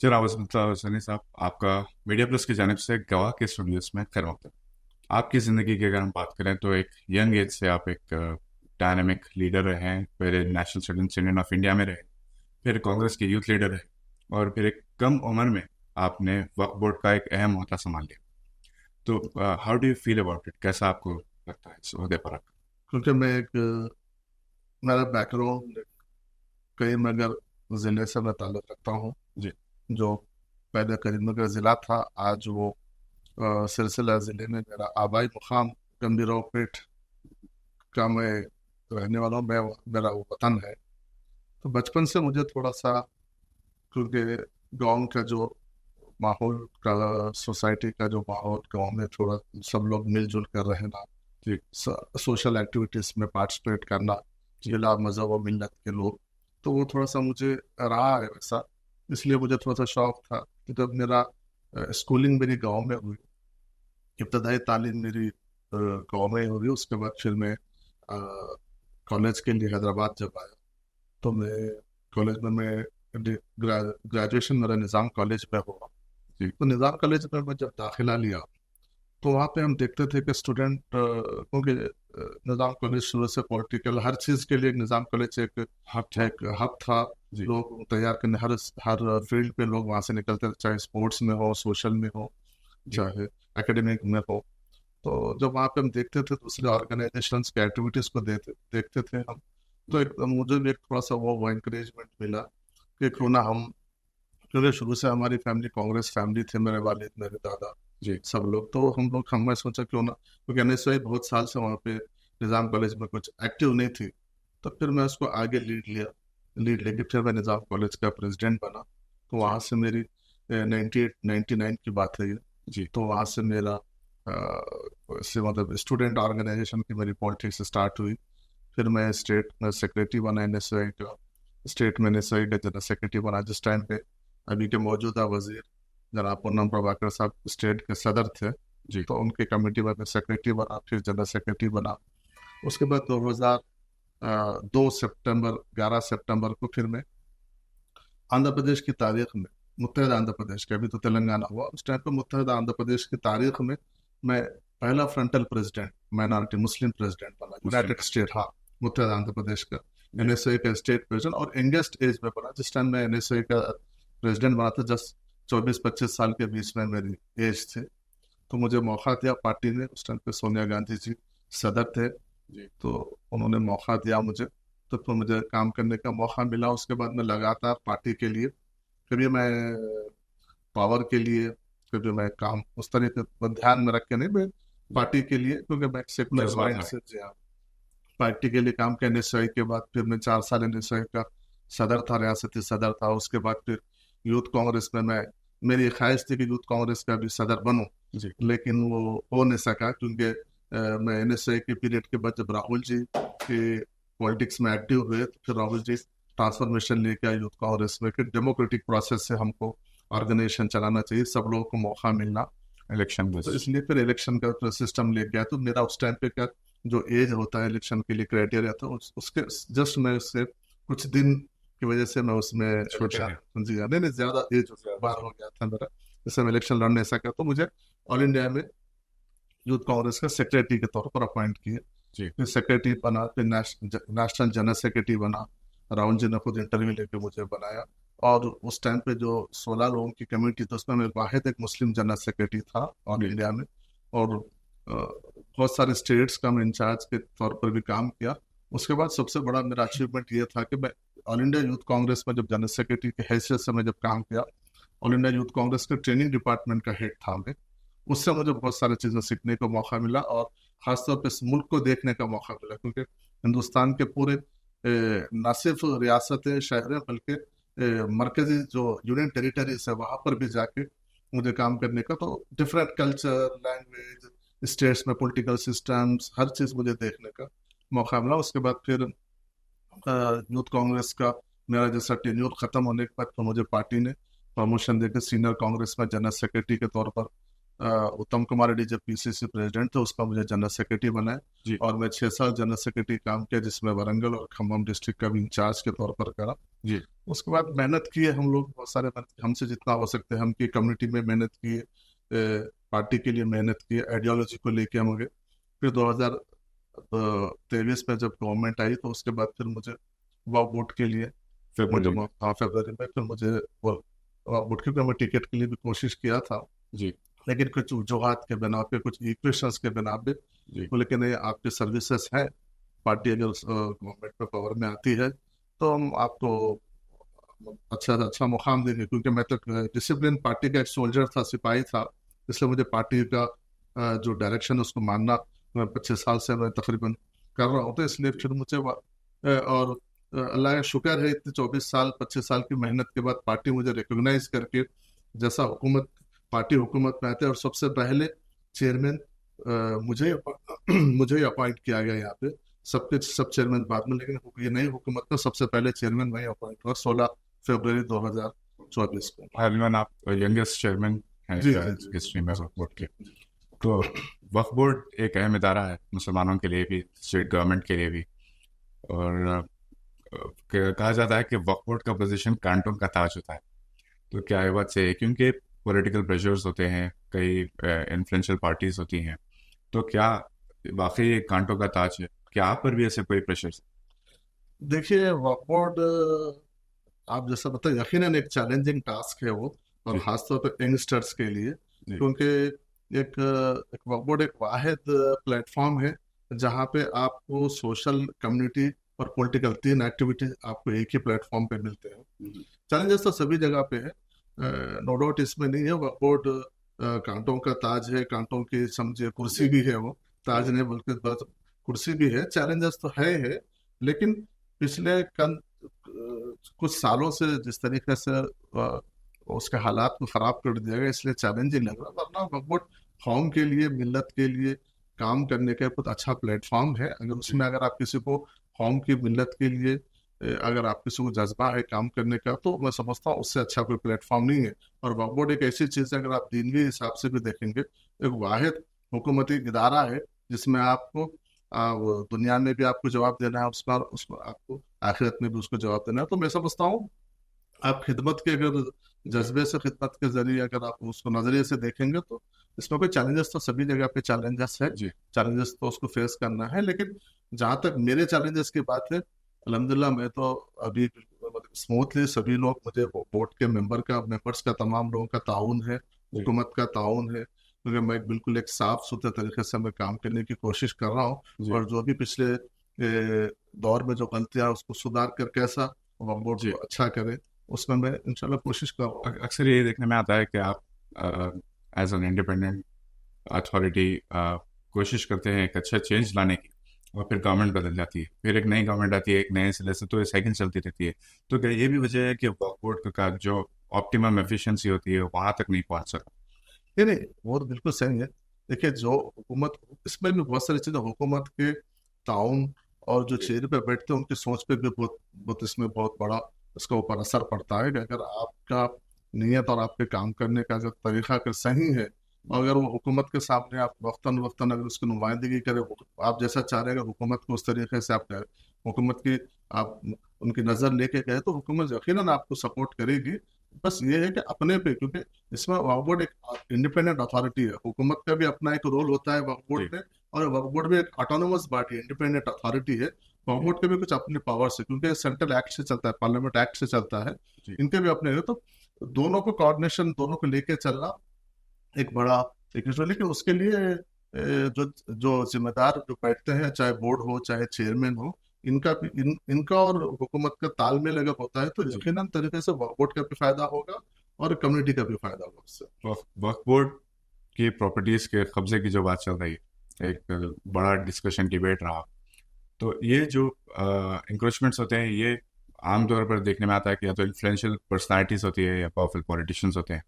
जनाब सनी साहब, आपका मीडिया प्लस की जानिब से गवाह के स्टूडियोज में खैर मकदम। आपकी ज़िंदगी की अगर हम बात करें तो एक यंग एज से आप एक डायनामिक लीडर रहे हैं, फिर national students union of India में रहे, फिर कांग्रेस के यूथ लीडर रहे, और फिर एक कम उम्र में आपने वक्फ बोर्ड का एक अहम ओहदा संभाल लिया। तो how do you feel about it? कैसा आपको लगता है इस ओहदे पर आपका? क्योंकि मेरा बैकग्राउंड करीमनगर ज़िले से मैं ताल्लुक़ रखता हूँ। जी। जो पहले करीमनगर ज़िला था, आज वो सिलसिला ज़िले में मेरा आबाई मुकाम गंभीराव पेट का मैं रहने वाला हूँ। मेरा वो वतन है। तो बचपन से मुझे थोड़ा सा, क्योंकि गांव का जो माहौल का, सोसाइटी का जो माहौल, गांव में थोड़ा सब लोग मिलजुल कर रहना, जी। सोशल एक्टिविटीज़ में पार्टिसिपेट करना, जिला मज़हब और मिलत के लोग, तो वो थोड़ा सा मुझे रहा है वैसा। इसलिए मुझे थोड़ा सा शौक था कि जब मेरा स्कूलिंग मेरी गांव में हुई, इब्तदाई तालीम मेरी गांव में हुई, उसके बाद फिर मैं कॉलेज के लिए हैदराबाद जब आया, तो मैं कॉलेज में ग्रेजुएशन मेरा निज़ाम कॉलेज में हुआ। जी। तो निज़ाम कॉलेज में मैं जब दाखिला लिया, तो वहाँ पे हम देखते थे कि स्टूडेंट, क्योंकि निज़ाम कॉलेज शुरू से पॉलिटिकल, हर चीज़ के लिए निज़ाम कॉलेज एक हब था। जी। लोग तैयार करने, हर फील्ड पे लोग वहाँ से निकलते थे, चाहे स्पोर्ट्स में हो, सोशल में हो, जी। चाहे एकेडमिक में हो। तो जब वहाँ पे हम देखते थे दूसरे ऑर्गेनाइजेशंस के एक्टिविटीज़ को देखते थे हम, तो मुझे भी एक थोड़ा सा वो इंकरेजमेंट मिला कि क्यों ना हम, क्योंकि शुरू से हमारी फैमिली कांग्रेस फैमिली थे, मेरे वालिद, मेरे दादा, जी। सब लोग। तो हमने सोचा क्यों ना, क्योंकि एनएसयूआई बहुत साल से वहाँ पे निज़ाम कॉलेज में कुछ एक्टिव नहीं थी, तो फिर मैं उसको आगे लीड लेके फिर मैं निज़ाम कॉलेज का प्रेसिडेंट बना। तो जी। वहाँ से मेरी 98-99 की बात है ये। जी। तो वहाँ से मेरा से मतलब स्टूडेंट ऑर्गेनाइजेशन की मेरी पॉलिटिक्स स्टार्ट हुई। फिर मैं स्टेट में सेक्रेटरी बना एनएसयूआई का, स्टेट में एनएसयूआई का जनरल सेक्रेटरी बना। जिस टाइम पे अभी के मौजूदा वजीर जनाब पूनम प्रभाकर साहब स्टेट के सदर थे, जी। तो उनके कमेटी में मैं सेक्रेटरी बना, फिर जनरल सेक्रेटरी बना। उसके बाद 2002 सितंबर 11 सितंबर को फिर मैं आंध्र प्रदेश की तारीख में, मुत्तहदा आंध्र प्रदेश के, अभी तो तेलंगाना हुआ, उस टाइम पे मुत्तहदा आंध्र प्रदेश की तारीख में मैं पहला फ्रंटल प्रेसिडेंट, माइनॉरिटी मुस्लिम प्रेसिडेंट बना, यूनाइटेड स्टेट, हाँ, मुत्तहदा आंध्र प्रदेश का एनएसए का स्टेट प्रेसिडेंट, और यंगेस्ट एज में बना। जिस टाइम मैं एनएसए का प्रेसिडेंट बना था, जस्ट 24-25 साल के बीच में मेरी एज थे। तो मुझे मौका दिया पार्टी ने, उस टाइम पे सोनिया गांधी जी सदर थे, जी। तो उन्होंने मौका दिया मुझे, तो फिर मुझे काम करने का मौका मिला। उसके बाद मैं लगातार पार्टी के लिए, कभी मैं पावर के लिए, कभी मैं काम उस तरीके पर ध्यान में रख के नहीं, मैं पार्टी के लिए, क्योंकि मैं सेकुलर जज्बा माइंड था। से जी हाँ, पार्टी के लिए काम किया। एनएसयूआई के बाद फिर मैं 4 साल एनएसयूआई का सदर था, रियासती सदर था। उसके बाद फिर यूथ कांग्रेस में मैं, मेरी ख्वाहिश थी कि यूथ कांग्रेस का भी सदर बनूं, जी। लेकिन वो हो नहीं सका, क्योंकि मैं एनएसयूआई के पीरियड के बाद जब राहुल जी के पॉलिटिक्स में एक्टिव हुए, तो फिर राहुल जी ट्रांसफॉर्मेशन लेके आए यूथ कांग्रेस में, कि डेमोक्रेटिक प्रोसेस से हमको ऑर्गेनाइजेशन चलाना चाहिए, सब लोगों को मौका मिलना। इलेक्शन तो बस। इसलिए फिर इलेक्शन का सिस्टम लेके आया। तो मेरा उस टाइम पे क्या, जो एज होता है इलेक्शन के लिए क्राइटेरिया था, उसके जस्ट मैं उससे कुछ दिन की वजह से मैं उसमें छूट गया। जी हाँ, नहीं ज्यादा एज बार हो गया था मेरा, जिससे मैं इलेक्शन लड़ नहीं सका। तो मुझे ऑल इंडिया में यूथ कांग्रेस का सेक्रेटरी के तौर पर अपॉइंट किए। जी। फिर सेक्रेटरी बना, फिर नेशनल जनरल सेक्रेटरी बना। राहुल जी ने खुद इंटरव्यू लेके मुझे बनाया। और उस टाइम पे जो 16 लोगों की कमेटी थी, उसमें मैं वाहिद एक मुस्लिम जनरल सेक्रेटरी था ऑल जी। इंडिया में। और बहुत सारे स्टेट्स का मैं इंचार्ज के तौर पर भी काम किया। उसके बाद सबसे बड़ा मेरा अचीवमेंट ये था कि मैं ऑल इंडिया यूथ कांग्रेस में जब जनरल सेक्रेटरी की हैसियत से मैं जब काम किया, ऑल इंडिया यूथ कांग्रेस के ट्रेनिंग डिपार्टमेंट का हेड था मैं। उससे मुझे बहुत सारी चीज़ें सीखने का मौका मिला, और ख़ासतौर पर इस मुल्क को देखने का मौका मिला, क्योंकि हिंदुस्तान के पूरे न सिर्फ रियासतें, शहरें, बल्कि मरकजी जो यूनियन टेरिटरीज है, वहाँ पर भी जाके मुझे काम करने का, तो डिफरेंट कल्चर, लैंग्वेज, स्टेट्स में पॉलिटिकल सिस्टम्स, हर चीज़ मुझे देखने का मौका मिला। उसके बाद फिर यूथ कांग्रेस का मेरा जैसा टेन्योर ख़त्म होने के बाद, तो मुझे पार्टी ने प्रमोशन देकर सीनियर कांग्रेस में जनरल सेक्रेटरी के तौर पर उत्तम कुमार रेड्डी जब पीसीसी प्रेसिडेंट थे उसका मुझे जनरल सेक्रेटरी बनाया, जी और मैं 6 साल जनरल सेक्रेटरी काम किया, जिसमें वारंगल और खम्भम डिस्ट्रिक्ट का भी इंचार्ज के तौर पर करा। जी उसके बाद मेहनत की है हम लोग, बहुत सारे हमसे जितना हो सकते हैं हम की कम्युनिटी में मेहनत की है, पार्टी के लिए मेहनत की है, आइडियोलॉजी को लेके हम गए। फिर 2023 में जब गवर्नमेंट आई तो उसके बाद फिर मुझे वोट के लिए फरवरी में। फरवरी में फिर मुझे वोट के लिए मैं टिकट के लिए भी कोशिश किया था, जी लेकिन कुछ वजूहात के बिना पे, कुछ इक्वेशंस के बिना पे जी वो, लेकिन ये आपके सर्विसेज हैं, पार्टी अगर गवर्नमेंट में पावर में आती है तो हम आपको अच्छा से अच्छा मुकाम देंगे, क्योंकि मैं तो डिसिप्लिन पार्टी का एक सोल्जर था, सिपाही था, इसलिए मुझे पार्टी का जो डायरेक्शन है उसको मानना 25 साल से मैं तकरीबन कर रहा हूँ, तो इसलिए फिर मुझे और अल्लाह का शुक्र है इतने 24 साल 25 साल की मेहनत के बाद पार्टी मुझे रिकॉग्नाइज करके, जैसा हुकूमत पार्टी हुकूमत में आते और सबसे पहले चेयरमैन मुझे मुझे ही अपॉइंट किया गया यहाँ पे, सब चेयरमैन बाद में, लेकिन ये नई हुकूमत में सबसे पहले चेयरमैन वही अपॉइंट हुआ 16 फरवरी 2024 को। एलवन आप यंगेस्ट चेयरमैन हैं जी शायद जी हिस्ट्री में जी वक्फ बोर्ड के। जी तो वक्फ बोर्ड एक अहम इदारा है मुसलमानों के लिए भी, स्टेट गवर्नमेंट के लिए भी। और कहा जाता है कि वक्फ बोर्ड का पोजीशन कांटों का ताज होता है। तो क्या ये बात सही है? क्योंकि पॉलिटिकल प्रेशर्स होते हैं, कई इन्फ्लुएंशियल पार्टीज होती हैं, तो क्या वाकई ये कांटों का ताज है? क्या आप पर भी ऐसे कोई प्रेशर? देखिए वक्फ बोर्ड आप जैसा बताए यकीनन एक चैलेंजिंग टास्क है वो, और जी खासतौर पर यंगस्टर्स के लिए, जी क्योंकि एक वक्फ बोर्ड एक वाहिद प्लेटफॉर्म है जहाँ पे आपको सोशल, कम्युनिटी और पॉलिटिकल 3 एक्टिविटी आपको एक ही प्लेटफॉर्म पे मिलते हैं। चैलेंजेस तो सभी जगह पे है, नो डाउट इसमें नहीं है। वक्फ बोर्ड कांटों का ताज है, कांटों की समझिए कुर्सी भी है, वो ताज नहीं बल्कि बस कुर्सी भी है। चैलेंजेस तो है, लेकिन पिछले कुछ सालों से जिस तरीके से उसके हालात को खराब कर दिया गया, इसलिए चैलेंजिंग लग रहा है, वरना वक्फ बोर्ड कौम के लिए, मिल्लत के लिए काम करने का बहुत अच्छा प्लेटफॉर्म है। अगर जी उसमें अगर आप किसी को कौम की, मिल्लत के लिए अगर आप किसी को जज्बा है काम करने का, तो मैं समझता हूँ उससे अच्छा कोई प्लेटफॉर्म नहीं है। और वक्फ बोर्ड एक ऐसी चीज़ है, अगर आप दीनवी हिसाब से भी देखेंगे, एक वाहिद हुकूमती इदारा है जिसमें आपको वो दुनिया में भी आपको जवाब देना है, उसको आपको आखिरत में भी उसको जवाब देना है। तो मैं समझता हूँ आप खिदमत के, अगर जज्बे से खिदमत के जरिए अगर आप उसको नजरिए से देखेंगे, तो इसमें कोई चैलेंजेस तो सभी जगह पे चैलेंजेस है, जी चैलेंजेस तो उसको फेस करना है। लेकिन जहां तक मेरे चैलेंजेस की बात है, अल्हम्दुलिल्लाह मैं तो अभी स्मूथली, सभी लोग मुझे, बोर्ड के मेंबर्स का तमाम लोगों का ताउन है, जी हुकूमत का ताउन है, क्योंकि मैं बिल्कुल एक साफ सुथरे तरीके से मैं काम करने की कोशिश कर रहा हूँ। जी और जो भी पिछले दौर में जो गलतियां, उसको सुधार कर कैसा वक्फ बोर्ड जी। को अच्छा करे, उसमें मैं इंशाल्लाह कोशिश कर रहा हूँ। अक्सर ये देखने में आता है कि आप एज एन इंडिपेंडेंट अथॉरिटी कोशिश करते हैं एक अच्छा चेंज लाने की, और फिर गवर्नमेंट बदल जाती है, फिर एक नई गवर्नमेंट आती है एक नए सिरे से, तो ये साइकिल चलती रहती है। तो क्या ये भी वजह है कि वक्फ बोर्ड का जो ऑप्टिमम एफिशिएंसी होती है वहां तक नहीं पहुंच सका? नहीं नहीं, वो तो बिल्कुल सही है। देखिए जो हुकूमत, इसमें भी बहुत सारी चीजें, हुकूमत के ताउन और जो जी चेहरे पे बैठते हैं उनकी सोच पे भी बहुत बहुत इसमें बहुत बड़ा इसका ऊपर असर पड़ता है, कि अगर आपका नीयत और आपके काम करने का अगर तरीका अगर सही है, और अगर वो हुकूमत के सामने आप वक्तन वक्तन अगर उसकी नुमाइंदगी करें, आप जैसा चाह रहे हैं, अगर हुकूमत को उस तरीके से आप हुकूमत की आप उनकी नज़र लेके गए, तो हुकूमत यकीनन आपको सपोर्ट करेगी। बस ये है कि अपने पे, क्योंकि इसमें वक्फ बोर्ड एक इंडिपेंडेंट अथॉरिटी है, हुकूमत का भी अपना एक रोल होता है वक्फ जी बोर्ड में, और वक्फ बोर्ड भी एक ऑटोनोमस बॉडी, इंडिपेंडेंट अथॉरिटी है। वक्फ जी बोर्ड के भी कुछ अपने पावर्स है, क्योंकि सेंट्रल एक्ट से चलता है, पार्लियामेंट एक्ट से चलता है, जी इनके भी अपने है। तो दोनों को कोऑर्डिनेशन, दोनों को लेके चलना एक बड़ा एक इशू है। लेकिन उसके लिए जो जो जिम्मेदार जो बैठते हैं, चाहे बोर्ड हो चाहे चेयरमैन हो, इनका और हुकूमत का तालमेल अगर होता है, तो जी। यकीनन तरीके से बोर्ड का भी फायदा होगा और कम्युनिटी का भी फायदा होगा उससे। वक्फ बोर्ड की प्रॉपर्टीज के कब्जे की जो बात चल रही है, एक बड़ा डिस्कशन डिबेट रहा। तो ये जो इंक्रोचमेंट्स होते हैं, ये आमतौर पर देखने में आता है कि या तो इन्फ्लुएंशियल पर्सनालिटीज होती है या पावरफुल पॉलिटिशियंस होते हैं।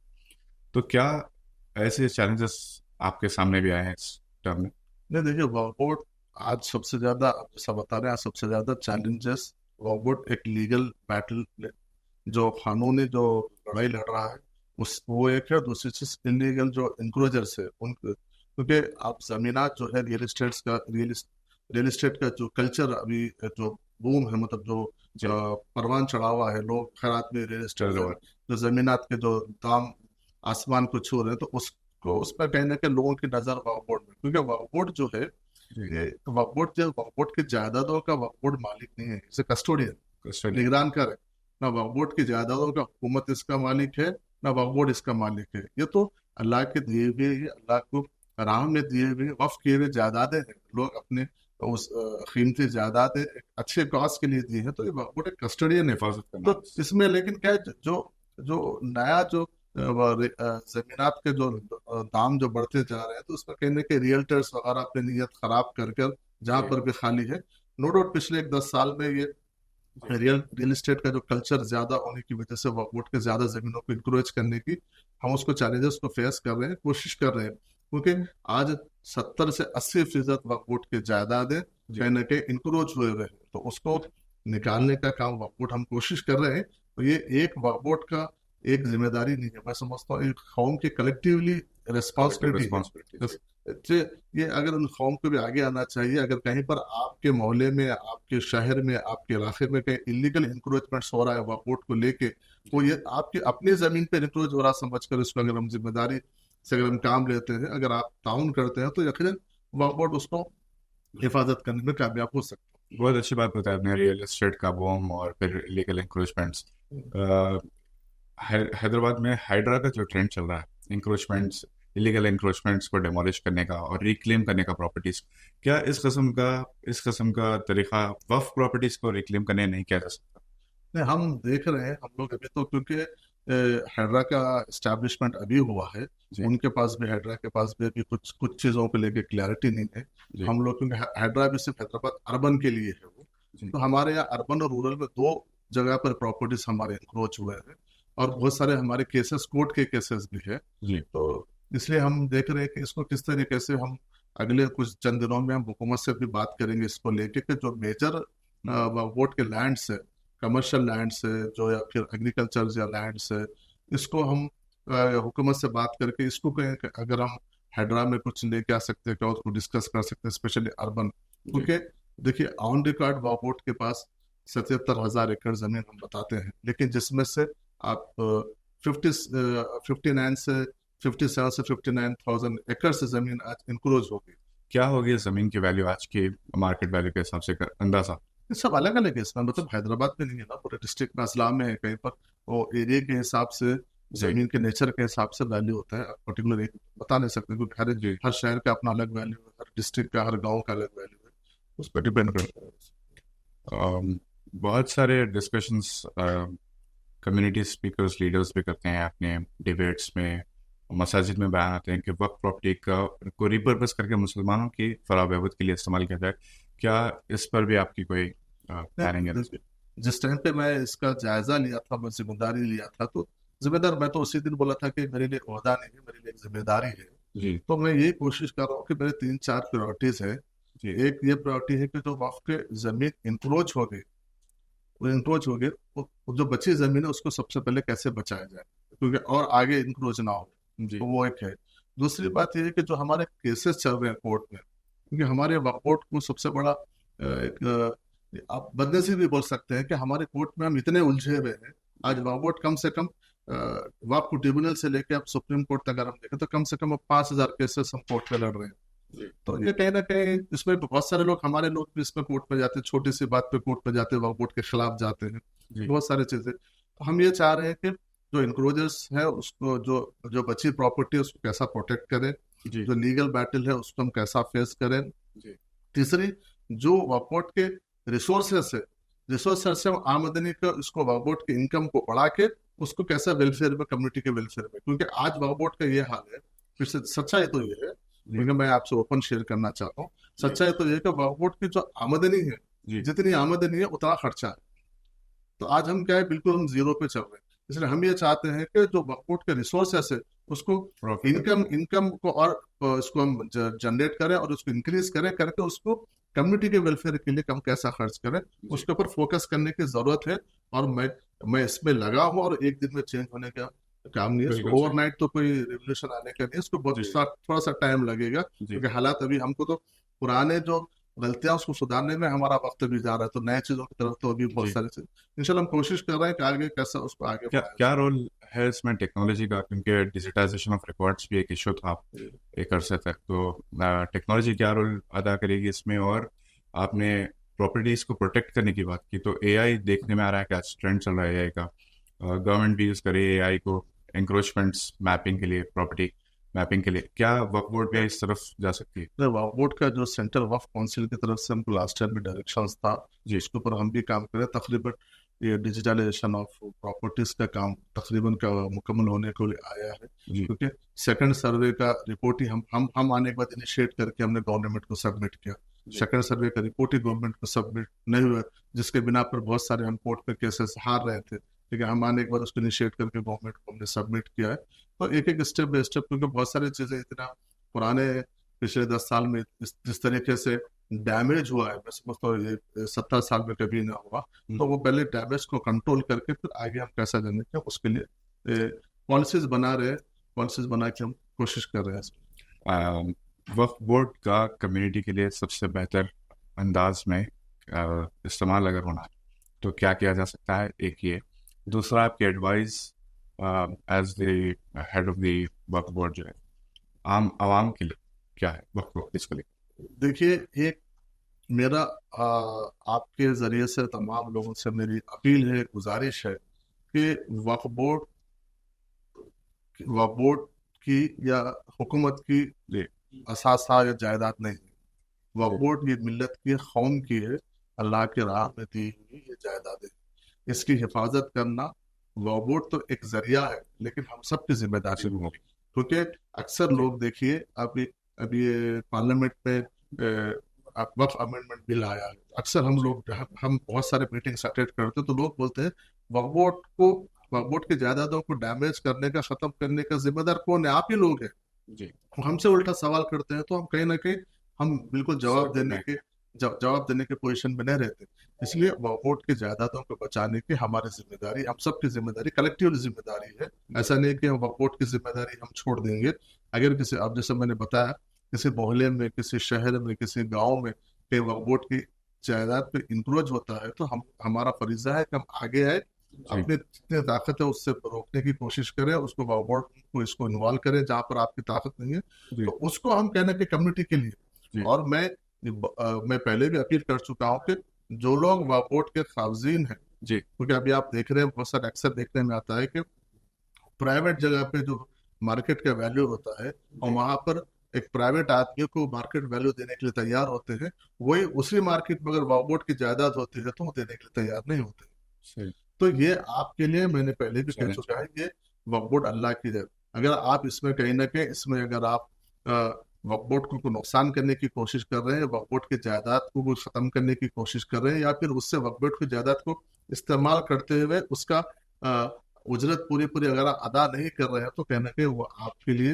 तो क्या ऐसे चैलेंजेस आपके सामने भी आए हैं इस टर्म में? नहीं देखिए, वॉकआउट आज सबसे ज्यादा, आप जैसा बता रहे हैं, आज सबसे ज्यादा चैलेंजेस वॉकआउट एक लीगल बैटल, जो कानूनी जो लड़ाई लड़ रहा है, वो एक है। दूसरी चीज इलीगल जो इंक्रोचर्स है उन, क्योंकि आप जमीनात जो है रियल एस्टेट का जो कल्चर अभी जो बूम है, मतलब जो परवान चढ़ा हुआ है, लोग खैरात में रियल एस्टेट जो जमीनात के जो दाम आसमान को छू रहे हैं, तो उसको उस पर कहीं ना कहीं लोगों की नजर वक्फ बोर्ड में, क्योंकि वक्फ बोर्ड जो है ये वक्फ बोर्ड की जायदादों का वक्फ बोर्ड मालिक नहीं है, इसे कस्टोडियन निगरान कर है। ना वक्फ बोर्ड की जायदादों का हुकूमत इसका मालिक है, ना वक्फ बोर्ड इसका मालिक है। ये तो अल्लाह के दिए हुए, अल्लाह को राह में दिए हुए वक्फ किए हुए जायदादें हैं, लोग अपने उस कीमती जायदादें अच्छे कॉज के लिए दी है, तो ये वक्फ बोर्ड एक कस्टोडियन है। तो इसमें लेकिन क्या है, जो जो नया जो जमीनात के जो दाम जो बढ़ते जा रहे हैं, तो उसमें कहने के रियल्टर्स वगैरह अपनी नीयत खराब कर कर जहाँ पर भी खाली है। नो डाउट पिछले 10 साल में ये रियल एस्टेट का जो कल्चर ज्यादा होने की वजह से वक्फ बोर्ड के ज्यादा जमीनों को इंक्रोच करने की हम उसको चैलेंजेस को फेस कर रहे हैं, कोशिश कर रहे हैं, क्योंकि आज 70 से 80% वक्फ बोर्ड के जायदादें कहीं ना कहीं इंक्रोच हुए हुए हैं, तो उसको निकालने का काम वक्फ बोर्ड हम कोशिश कर रहे हैं। तो ये एक वक्फ बोर्ड का एक जिम्मेदारी नहीं है, मैं समझता हूँ एक कौम की कलेक्टिवली रिस्पॉन्सिबिलिटी। ये अगर उन कौम को भी आगे आना चाहिए। अगर कहीं पर आपके मोहल्ले में, आपके शहर में, आपके इलाके में कहीं इलीगल इंक्रोचमेंट हो रहा है वक्फ बोर्ड को लेके, वो ये आपकी अपनी जमीन पे इंक्रोच हो रहा समझकर इसको अगर हम जिम्मेदारी से अगर हम काम लेते हैं, अगर आप ताउन करते हैं, तो यकीनन वक्फ बोर्ड उसको हिफाजत करने में कामयाब हो सकता है। बहुत अच्छी बात बताया आपने, रियल एस्टेट का बूम और फिर इलीगल इंक्रोचमेंट्स। हैदराबाद में हाइड्रा का जो ट्रेंड चल रहा है, इंक्रोचमेंट्स, इलीगल इंक्रोचमेंट्स को डेमोलिश करने का और रिक्लेम करने का प्रॉपर्टीज, क्या इस किस्म का तरीका वक्फ प्रॉपर्टीज को रिक्लेम करने नहीं किया जा सकता? नहीं, हम देख रहे हैं, हम लोग अभी तो क्योंकि हाइड्रा का एस्टैब्लिशमेंट अभी हुआ है, उनके पास भी, हाइड्रा के पास भी अभी कुछ चीज़ों को लेके क्लैरिटी नहीं है। हम लोग, क्योंकि हाइड्रा भी सिर्फ हैदराबाद अर्बन के लिए है वो, तो हमारे यहाँ अर्बन और रूरल में 2 जगह पर प्रॉपर्टीज हमारे इंक्रोच हुए हैं, और बहुत सारे हमारे केसेस, कोर्ट के केसेस भी है। तो इसलिए हम देख रहे हैं कि इसको किस तरीके से हम अगले कुछ चंद दिनों में हम हुकूमत से भी बात करेंगे इसको लेके, कि जो मेजर वोट के लैंड्स है, कमर्शियल लैंड्स है जो, या फिर एग्रीकल्चर या लैंड्स है, इसको हम हुकूमत से बात करके इसको अगर हम हाइड्रा में कुछ लेके आ सकते हैं, क्या उसको डिस्कस कर सकते हैं, स्पेशली अर्बन। क्योंकि देखिए, ऑन रिकॉर्ड वोट के पास 77,000 एकड़ जमीन हम बताते हैं, लेकिन जिसमें से आप 57 से 59,000 एकड़ से जमीन आज इंक्रोच हो गई। क्या होगी जमीन की वैल्यू आज की मार्केट वैल्यू के हिसाब से अंदाजा? ये सब अलग अलग है इसमें, मतलब हैदराबाद में नहीं है ना, पूरे डिस्ट्रिक्ट में अजला में है, कहीं पर वो एरिया के हिसाब से, जमीन के नेचर के हिसाब से वैल्यू होता है। पर्टिकुलर एक बता नहीं सकते, क्योंकि हर शहर का अपना अलग वैल्यू है, हर डिस्ट्रिक्ट का, हर गाँव का अलग वैल्यू है, उस पर डिपेंड करता है। बहुत सारे डिस्कशंस कम्युनिटी स्पीकर्स, लीडर्स भी करते हैं अपने डिबेट्स में, मसाजिद में बयान आते हैं कि वक्फ प्रॉपर्टी को रिपर्पस करके मुसलमानों की फलाह बहबूद के लिए इस्तेमाल किया जाए। क्या इस पर भी आपकी कोई प्लानिंग है? जिस टाइम पे मैं इसका जायजा लिया था, मैं जिम्मेदारी लिया था, तो जिम्मेदार मैं तो उसी दिन बोला था कि मेरे लिए ओहदा नहीं है, मेरे लिए एक जिम्मेदारी है। तो मैं ये कोशिश कर रहा हूँ कि मेरे 3-4 प्रायोरिटीज है। एक ये प्रायोरिटी है कि जो वक्फ के जमीन इंक्रोच हो गई, जो बची जमीन है उसको सबसे पहले कैसे बचाया जाए, क्योंकि और आगे इंक्रोच ना हो, तो वो एक है। दूसरी बात ये है कि जो हमारे केसेस चल रहे हैं कोर्ट में, क्योंकि हमारे कोर्ट को सबसे बड़ा आप बदनसीब भी बोल सकते हैं कि हमारे कोर्ट में हम इतने उलझे हुए हैं। आज वक्फ कम से कम वक्फ ट्रिब्यूनल से लेकर आप सुप्रीम कोर्ट तक अगर हम देखें, तो कम से कम 5,000 केसेस हम कोर्ट में लड़ रहे हैं। तो ये कहीं ना कहीं इसमें बहुत सारे लोग, हमारे लोग भी इसमें कोर्ट में जाते हैं, छोटी सी बात पे कोर्ट में जाते हैं, वक्फ बोर्ड के खिलाफ जाते हैं, बहुत सारी चीजें। तो हम ये चाह रहे हैं कि जो इंक्रोचर्स है उसको, जो बची प्रॉपर्टी है उसको कैसा प्रोटेक्ट करें, जो लीगल बैटल है उसको हम कैसा फेस करें। तीसरी, जो वक्फ बोर्ड के रिसोर्सेस से आमदनी का, इसको वक्फ बोर्ड के इनकम को बढ़ा के उसको कैसा वेलफेयर में, कम्युनिटी के वेलफेयर में, क्योंकि आज वक्फ बोर्ड का ये हाल है। फिर से सच्चाई तो ये है, क्योंकि मैं आपसे ओपन शेयर करना चाहता हूँ, सच्चाई तो ये कि वक्फ बोर्ड की जो आमदनी है, जितनी आमदनी है उतना खर्चा है। तो आज हम क्या है, बिल्कुल हम जीरो पे चल रहे हैं। इसलिए हम ये चाहते हैं कि जो वक्फ बोर्ड के रिसोर्सेस है उसको इनकम को और इसको हम जनरेट करें और उसको इंक्रीज करें, करके उसको कम्युनिटी के वेलफेयर के लिए हम कैसा खर्च करें, उसके ऊपर फोकस करने की जरूरत है। और मैं इसमें लगा हूँ, और एक दिन में चेंज होने का काम नहीं है, इसको बिल्कुल सही। ओवरनाइट तो कोई रिवोल्यूशन आने का नहीं है, इसको बहुत जी थोड़ा सा टाइम लगेगा, जी क्योंकि हालात अभी हमको तो पुराने जो गलतियां उसको सुधारने में हमारा वक्त भी जा रहा है, तो नए चीजों की तरफ तो अभी बहुत जी। सारी चीज इंशाल्लाह हम कोशिश कर रहे हैं कि आगे कैसा उसको आगे क्या बढ़ाया क्या रोल है इसमें टेक्नोलॉजी का, क्योंकि डिजिटाइजेशन ऑफ रिकॉर्ड्स भी एक इशू था जाए। एक अरसे तक, तो टेक्नोलॉजी क्या रोल अदा करेगी इसमें? और आपने प्रॉपर्टीज को प्रोटेक्ट करने की बात की, तो एआई देखने में आ रहा है कि आज ट्रेंड चल रहा है एआई का, गवर्नमेंट भी यूज़ करे एआई को एंक्रोचमेंट्स मैपिंग के लिए, प्रॉपर्टी मैपिंग के लिए, क्या वक्फ बोर्ड भी इस तरफ जा सकती है? वक्फ बोर्ड का जो सेंट्रल वक्फ काउंसिल की तरफ से हमको लास्ट टाइम में डायरेक्शंस था, जी उसके ऊपर हम भी काम करें। तकरीबन ये डिजिटलाइजेशन ऑफ प्रॉपर्टीज का काम तकरीबन का मुकम्मल होने को आया है, जी क्योंकि सेकंड सर्वे का रिपोर्ट ही हम आने के बाद इनिशिएट करके हमने गवर्नमेंट को सबमिट किया। जी सेकंड सर्वे का रिपोर्ट ही गवर्नमेंट को सबमिट नहीं हुआ, जिसके बिना पर बहुत सारे हम कोर्ट पे केसेस हार रहे थे, ठीक है। हम आने के बाद उसको इनिशिएट करके गवर्नमेंट को हमने सबमिट किया है। तो एक एक स्टेप बाय स्टेप, क्योंकि बहुत सारी चीजें इतना पुराने पिछले 10 साल में जिस तरीके से डैमेज हुआ है, मैं समझता हूँ ये 70 साल में कभी ना हुआ। तो वो पहले डैमेज को कंट्रोल करके फिर आगे हम कैसा जाने के उसके लिए पॉलिसीज बना के हम कोशिश कर रहे हैं। वक्फ बोर्ड का कम्युनिटी के लिए सबसे बेहतर अंदाज में इस्तेमाल अगर होना है तो क्या किया जा सकता है? एक ये, दूसरा आपकी advice as the head of the वक्फ बोर्ड जो है आम आवाम के लिए क्या है वक्फ बोर्ड इसके लिए? देखिए, एक मेरा आपके जरिए से तमाम लोगों से मेरी अपील है, गुजारिश है कि वक्फ बोर्ड की या हुकूमत की जी असासा या जायदाद नहीं है। वक्फ जी बोर्ड ये मिल्लत की, कौम की है, अल्लाह के राह में दी हुई ये जायदाद है। इसकी हिफाजत करना, वक्फ बोर्ड तो एक जरिया है, लेकिन हम सब की जिम्मेदारी जी होगी, क्योंकि अक्सर जी लोग देखिए अभी ये पार्लियामेंट में वक्फ अमेंडमेंट बिल आया है। अक्सर हम बहुत सारे मीटिंग्स अटेंड करते हैं, तो लोग बोलते हैं वक्फ बोर्ड की जायदादों को डैमेज करने का, खत्म करने का जिम्मेदार कौन है? आप ही लोग हैं। जी हमसे उल्टा सवाल करते हैं, तो हम कहीं ना कहीं हम बिल्कुल जवाब देने के पोजीशन में नहीं रहते। इसलिए वक्फ बोर्ड की जायदादों को बचाने की हमारी जिम्मेदारी, हम सबकी जिम्मेदारी, कलेक्टिव जिम्मेदारी है। ऐसा नहीं कि हम वक्फ बोर्ड की जिम्मेदारी हम छोड़ देंगे। अगर किसी, अब जैसे मैंने बताया, किसी मोहल्ले में, किसी शहर में, किसी गांव में कहीं वक्फ बोर्ड की जायदाद पे इंक्रोच होता है, तो हमारा फरीजा है कि हम आगे आए, जी अपने जितनी ताकत है उससे रोकने की कोशिश करें, उसको वक्फ बोर्ड को इसको इन्वॉल्व करें जहां पर आपकी ताकत नहीं है, जी तो उसको हम कहने के कम्युनिटी के लिए। जी और मैं पहले भी अपील कर चुका हूँ कि जो लोग वक्फ बोर्ड के काबिजीन हैं, जी क्योंकि अभी आप देख रहे हैं बहुत सारे अक्सर देखने में आता है कि प्राइवेट जगह पे जो मार्केट का वैल्यू होता है, और वहां पर एक प्राइवेट आदमी को मार्केट वैल्यू देने के लिए तैयार होते हैं, वही उसी मार्केट में अगर वक्फ बोर्ड की जायदाद होती है तो वो देने के लिए तैयार नहीं होते। सही तो ये आपके लिए मैंने पहले भी कह चैलेंज चुका है, ये वक्फ बोर्ड अल्लाह की है। अगर आप इसमें कहीं ना कहीं इसमें अगर आप वक्फ बोर्ड को नुकसान करने की कोशिश कर रहे हैं, वक्फ बोर्ड की जायदाद को खत्म करने की कोशिश कर रहे हैं, या फिर उससे वक्फ बोर्ड की जायदाद को इस्तेमाल करते हुए उसका उजरत पूरी अगर आप अदा नहीं कर रहे हैं, तो कहना कि वो आपके लिए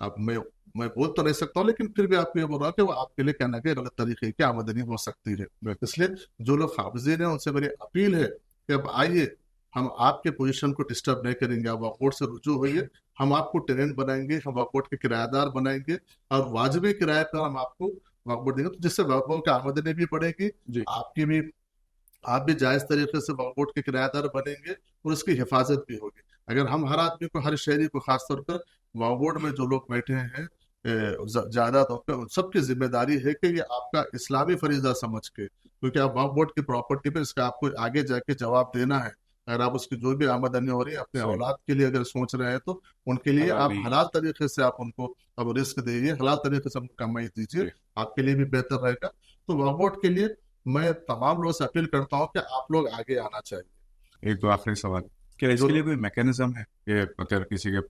अब मैं बोल तो नहीं सकता हूँ, लेकिन फिर भी आपको ये बोल रहा हूँ कि वो आपके लिए कहना कि गलत तरीके की आमदनी हो सकती है। इसलिए जो लोग काबिजीन हैं उनसे मेरी अपील है कि अब आइए, हम आपके पोजीशन को डिस्टर्ब नहीं करेंगे, आप वक्फ बोर्ड से रुजू होइए, हम आपको टेनेंट बनाएंगे, हम वक्फ बोर्ड के किराएदार बनाएंगे, और वाजिबी किराए पर हम आपको वक्फ बोर्ड देंगे, तो जिससे वक्फ बोर्ड की आमदनी भी बढ़ेगी, जी आप भी जायज तरीके से वक्फ बोर्ड के किराएदार बनेंगे, और उसकी हिफाजत भी होगी। अगर हम हर आदमी को, हर शहरी को, खासतौर पर वक्फ बोर्ड में जो लोग बैठे हैं जायदादों पे, उन सबकी जिम्मेदारी है कि ये आपका इस्लामी फरीजा समझ के, क्योंकि आप वक्फ बोर्ड की प्रॉपर्टी पे इसका आपको आगे जाके जवाब देना है। अगर आप उसकी जो भी आमदनी हो रही है अपने सही औलाद के लिए अगर सोच रहे हैं, तो उनके लिए हलाल आप नहीं हलाल तरीके से आप उनको अब रिस्क दीजिए, हलाल तरीके से उनको कमाई दीजिए, जी आपके लिए भी बेहतर रहेगा। तो वक्फ बोर्ड के लिए मैं तमाम लोगों से अपील करता हूँ कि आप लोग आगे आना चाहिए। एक तो आखिरी सवाल, क्या जो इसके लिए कोई मैकेनिज्म है कि अगर किसी के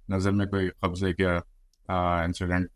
नज़र में कोई कब्जे का इंसिडेंट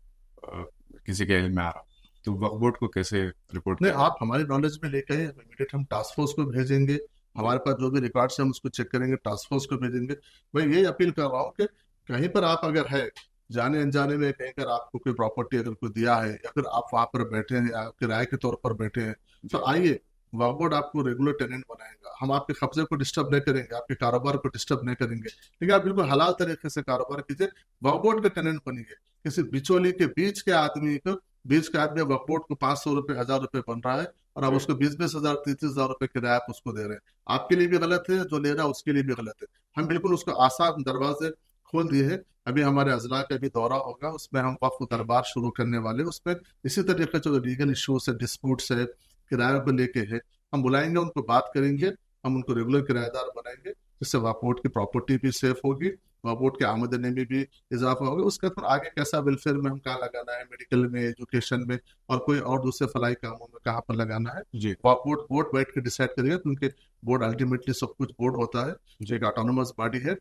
किसी के इल्म में आ रहा तो वक्फ बोर्ड को कैसे रिपोर्ट नहीं, किया आप हमारी नॉलेज में लेकर आइए, इमीडिएट हम टास्क फोर्स को भेजेंगे, हमारे पास जो भी रिकॉर्ड्स है हम उसको चेक करेंगे, टास्क फोर्स को भेजेंगे। मैं यही अपील कर रहा हूँ कि कहीं पर आप अगर है, जाने अनजाने में कहीं पर आपको कोई प्रॉपर्टी अगर कोई दिया है, या फिर आप वहां पर बैठे हैं या किराए के तौर पर बैठे हैं, तो जी आइए, वक्फ बोर्ड आपको रेगुलर टेनेंट बनाएगा, हम आपके कब्जे को डिस्टर्ब नहीं करेंगे, आपके कारोबार को डिस्टर्ब नहीं करेंगे, ठीक है, आप बिल्कुल हलाल तरीके से कारोबार कीजिए, वक्फ बोर्ड के टेनेंट बनिए। किसी बिचौली के बीच के आदमी वक्फ बोर्ड को 500 रुपए 1000 रुपए बन रहा है और आप उसको 20-20 हजार 30-30 हजार रुपए किराया आप उसको दे रहे हैं, आपके लिए भी गलत है, जो ले रहा है उसके लिए भी गलत है। हम बिल्कुल उसको आसान दरवाजे खोल दिए हैं। अभी हमारे अजला का भी दौरा होगा, उसमें हम वक्फ दरबार शुरू करने वाले, उसमें इसी तरीके जो लीगल इश्यूज है, डिस्प्यूट्स है, किराए को लेके है, हम बुलाएंगे, उनको बात करेंगे, हम उनको रेगुलर किराएदार बनाएंगे, जिससे वक्फ बोर्ड की प्रॉपर्टी भी सेफ होगी, वक्फ बोर्ड की आमदनी में भी इजाफा होगा। उसके बाद आगे कैसा वेलफेयर में हम कहाँ लगाना है, मेडिकल में, एजुकेशन में और कोई और दूसरे फलाई कामों में कहाँ पर लगाना है, जी वक्फ बोर्ड बोर्ड बैठ के डिसाइड करेगा, क्योंकि बोर्ड अल्टीमेटली सब कुछ बोर्ड होता है, जो एक ऑटोनोमस बॉडी है।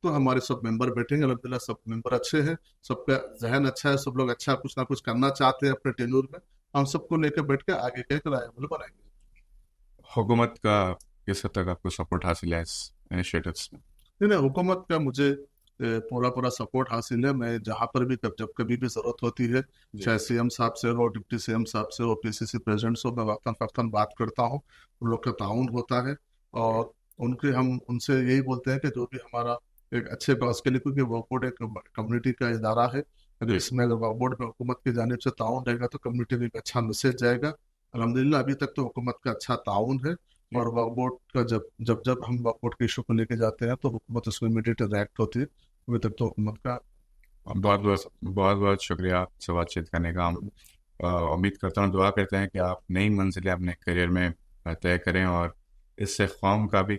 तो हमारे सब मेंबर बैठेंगे, अल्हम्दुलिल्लाह सब मेंबर अच्छे हैं, सबका जहन अच्छा है, सब लोग अच्छा कुछ ना कुछ करना चाहते हैं अपने टेन्योर में, हम सबको लेकर बैठ के आगे क्या राय बनाएंगे। हुकूमत का किस हद तक आपको सपोर्ट हासिल है इस इनिशिएटिव्स में? नहीं, हुकूमत का मुझे पूरा पूरा सपोर्ट हासिल है। मैं जहाँ पर भी जब कभी भी जरूरत होती है, जी चाहे सीएम साहब से हो, डिप्टी सीएम साहब से हो, पीसीसी प्रेसिडेंट से हो, मैं वक्तन फक्तन बात करता हूँ, उन लोग का ताउन होता है और हम उनसे यही बोलते हैं कि जो भी हमारा एक अच्छे कॉज के लिए, क्योंकि वक्फ बोर्ड एक कम्युनिटी का इदारा है, अगर जी इसमें अगर वक्फ बोर्ड में हुकूमत की जानिब से ताउन रहेगा तो कम्युनिटी में एक अच्छा मैसेज जाएगा। अल्हम्दुलिल्लाह अभी तक तो हुकूमत का अच्छा ताउन है, और वक्फ बोर्ड का जब हम वक्फ बोर्ड के इशू को लेके जाते हैं तो हुकूमत उसको इमीडिएट रिएक्ट होती है। अभी तक तो हुकूमत का बहुत बहुत शुक्रिया आपसे बातचीत करने का। हम उम्मीद करता हूँ, दुआ करते हैं कि आप नई मंजिलें अपने करियर में तय करें और इससे कौम का भी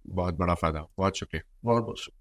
बहुत बड़ा फ़ायदा। बहुत शुक्रिया। बहुत बहुत शुक्रिया।